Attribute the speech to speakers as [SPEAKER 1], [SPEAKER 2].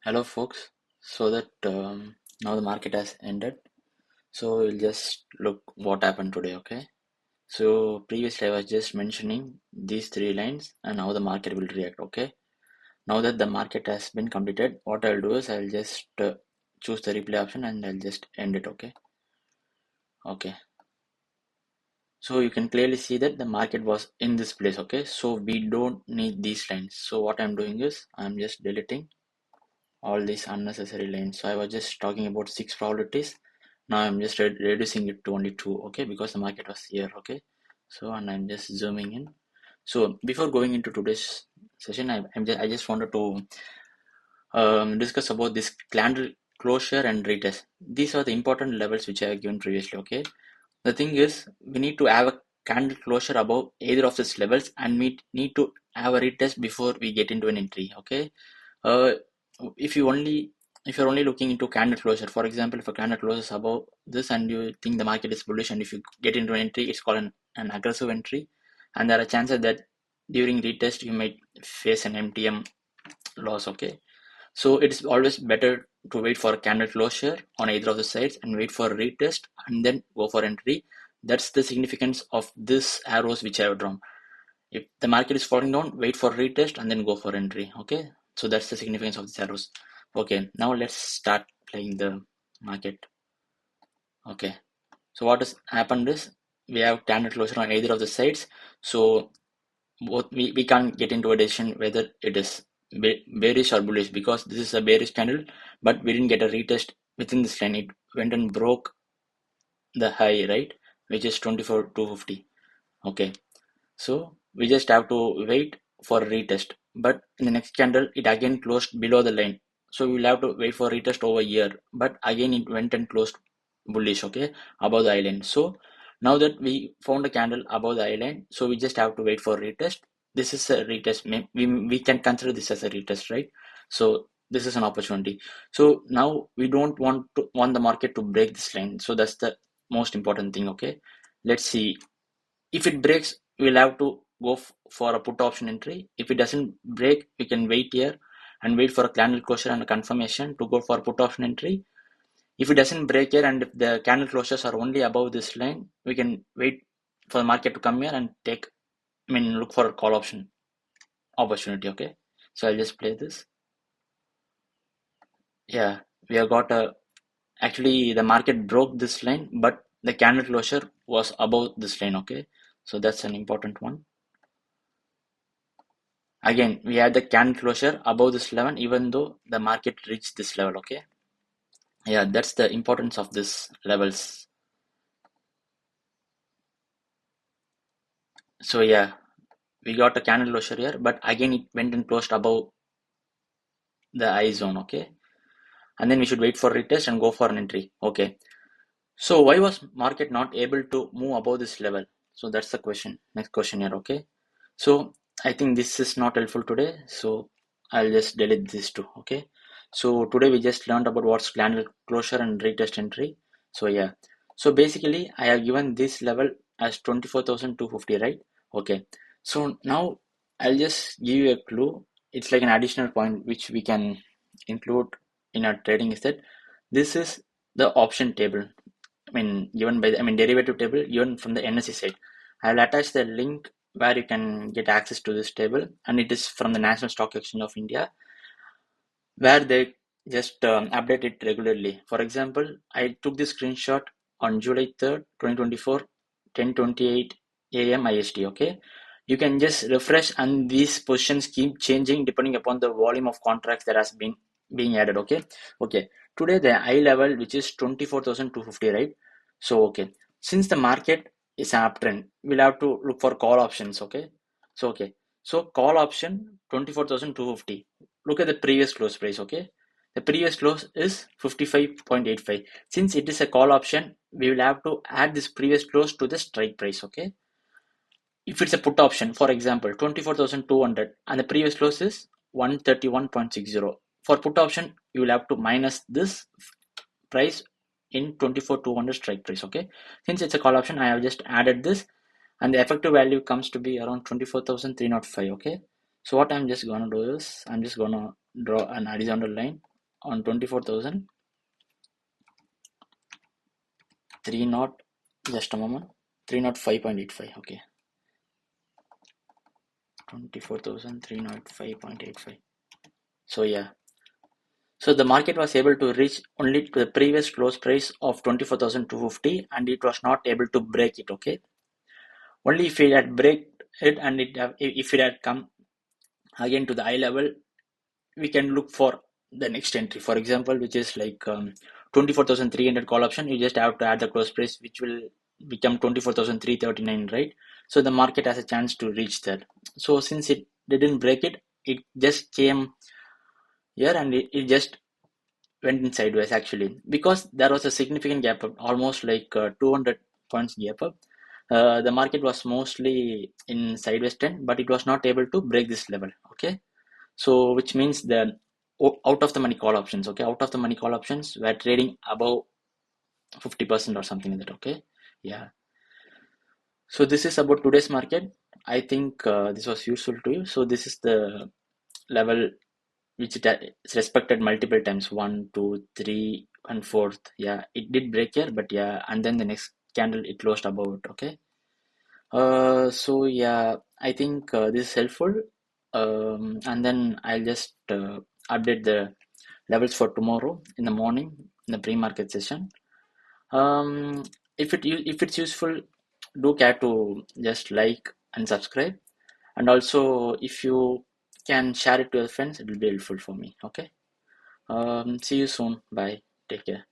[SPEAKER 1] Hello folks, so that now the market has ended, so we'll just look what happened today. Okay, so previously I was just mentioning these three lines and how the market will react. Okay, now that the market has been completed, what I'll do is I'll just choose the replay option and I'll just end it. Okay, so you can clearly see that the market was in this place. Okay, so we don't need these lines. So what I'm doing is I'm just deleting all these unnecessary lines. So I was just talking about 6 probabilities. Now I'm just reducing it to only 2. Okay, because the market was here. Okay, so and I'm just zooming in. So before going into today's session, I just wanted to discuss about this candle closure and retest. These are the important levels which I have given previously. Okay, the thing is we need to have a candle closure above either of these levels, and we need to have a retest before we get into an entry. Okay, uh, if you only if you're only looking into candle closure, for example, if a candle closes above this and you think the market is bullish, and if you get into an entry, it's called an aggressive entry, and there are chances that during retest you might face an MTM loss. Okay, so it's always better to wait for a candle closure on either of the sides and wait for a retest and then go for entry. That's the significance of this arrows which I have drawn. If the market is falling down, wait for retest and then go for entry. Okay, so that's the significance of these arrows. Okay, now let's start playing the market. Okay, so what has happened is we have candle closure on either of the sides. So both we can't get into a decision whether it is bearish or bullish, because this is a bearish candle, but we didn't get a retest within this line. It went and broke the high, right, which is 24,250. Okay, so we just have to wait for a retest. But in the next candle, it again closed below the line. So we'll have to wait for retest over here. But again, it went and closed bullish, okay, above the island. So now that we found a candle above the island, so we just have to wait for retest. This is a retest. We can consider this as a retest, right? So this is an opportunity. So now we don't want the market to break this line. So that's the most important thing. Okay, let's see. If it breaks, we'll have to go for a put option entry. If it doesn't break, we can wait here and wait for a candle closure and a confirmation to go for put option entry. If it doesn't break here and if the candle closures are only above this line, we can wait for the market to come here and look for a call option opportunity. Okay, so I'll just play this. Yeah, we have got a, actually the market broke this line, but the candle closure was above this line. Okay, so that's an important one. Again, we had the candle closure above this level, even though the market reached this level. Okay, yeah, that's the importance of this levels. So yeah, we got a candle closure here, but again it went and closed above the I zone. Okay, and then we should wait for retest and go for an entry. Okay, so why was market not able to move above this level? So that's the question. Next question here. Okay, so I think this is not helpful today, so I'll just delete this too. Okay, so today we just learned about what's candle closure and retest entry. So yeah, so basically I have given this level as 24,250, right? Okay, so now I'll just give you a clue. It's like an additional point which we can include in our trading, is that this is the option table. Given by the, derivative table given from the NSE side. I'll attach the link where you can get access to this table, and it is from the National Stock Exchange of India, where they just update it regularly. For example, I took this screenshot on July 3rd, 2024, 10:28 a.m. IST. Okay, you can just refresh, and these positions keep changing depending upon the volume of contracts that has been being added. Okay, today the high level, which is 24,250, right? So okay, since the market is an uptrend, we'll have to look for call options. So call option 24,250. Look at the previous close price. Okay, the previous close is 55.85. Since it is a call option, we will have to add this previous close to the strike price. Okay, if it's a put option, for example 24,200, and the previous close is 131.60, for put option you will have to minus this price in 24,200 strike price. Okay, since it's a call option, I have just added this, and the effective value comes to be around 24,305. Okay, so what I'm just gonna do is I'm just gonna draw an horizontal line on 24,000 3 not, just a moment, 305.85. okay, 24,305.85. So yeah, so the market was able to reach only to the previous close price of 24,250 and it was not able to break it. Okay, only if it had break it and if it had come again to the high level, we can look for the next entry, for example, which is like 24,300 call option. You just have to add the close price, which will become 24,339, right? So the market has a chance to reach that. So since it didn't break it, it just came here and it just went in sideways actually, because there was a significant gap up, almost like 200 points gap up. The market was mostly in sideways trend, but it was not able to break this level. Okay, so which means the out of the money call options, okay, out of the money call options were trading above 50% or something like that. Okay, yeah. So this is about today's market. I think this was useful to you. So this is the level which it's respected multiple times, 1 2 3 and fourth. Yeah, it did break here, but yeah, and then the next candle it closed above it. Okay, so yeah, I think this is helpful. And then I'll just update the levels for tomorrow in the morning in the pre-market session. um if it's useful, do care to just like and subscribe, and also if you can share it to your friends, it will be helpful for me. Okay, see you soon. Bye, take care.